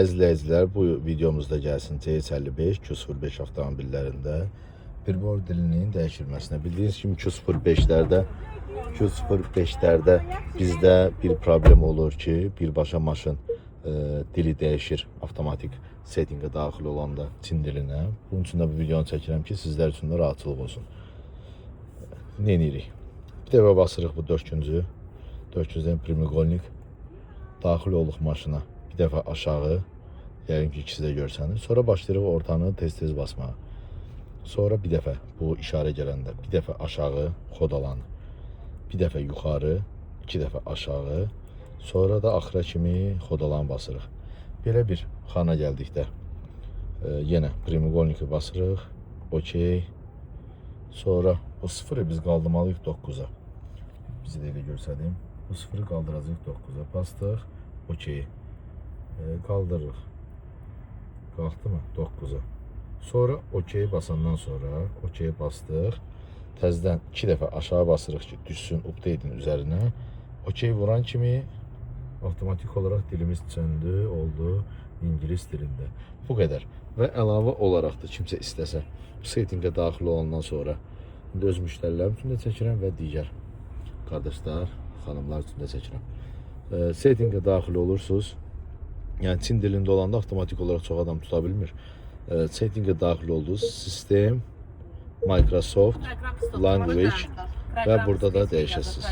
İzləyicilər, bu videomuzda gəlsin C55 205 avtomobillərində birbor dilinin dəyişilməsinə. Bildiyiniz kimi 205'lərdə bizdə bir problem olur ki, birbaşa maşın dili dəyişir avtomatik settingə daxil olanda Çin dilinə. Bunun üçün də bu videonu çəkirəm ki, sizlər üçün də rahatçılıq olsun. Ne edirik? Bir dəfə basırıq bu 400-dən primiqolnik. Daxil oluq maşına. Bir dəfə aşağı, yəqin ki ikisi də görsənir. Sonra başlayırıq ortanı tez-tez basmağa. Sonra bir dəfə bu işarə gələndə bir dəfə aşağı xodalanı, bir dəfə yuxarı, iki dəfə aşağı, sonra da axıra kimi xodalan basırıq. Belə bir xana gəldikdə yenə primiqolniki basırıq, okey. Sonra o sıfırı biz qaldırmalıyıq 9'a. Bizi də elə görsədim. Bu sıfırı qaldıracağıq 9'a. Bastıq, okey. Kaldırırıq. Qalxdı mı? 9'a. Sonra okey basandan sonra okey bastıq. Təzədən 2 dəfə aşağı basırıq ki, düşsün update'in üzərinə. Okey vuran kimi avtomatik olaraq dilimiz çöndü, oldu İngilis dilində. Bu qədər. Və əlavə olaraq da kimsə istəsə bu settingə daxil olandan sonra öz müştərilərim üçün də çəkirəm və digər qardaşlar, xanımlar üçün də çəkirəm. Settingə daxil olursunuz. Yəni Çin dilində olanda avtomatik olaraq çox adam tuta bilmir. Settingə daxil oldunuz. Sistem, Microsoft, Language və burada da dəyişəsiniz.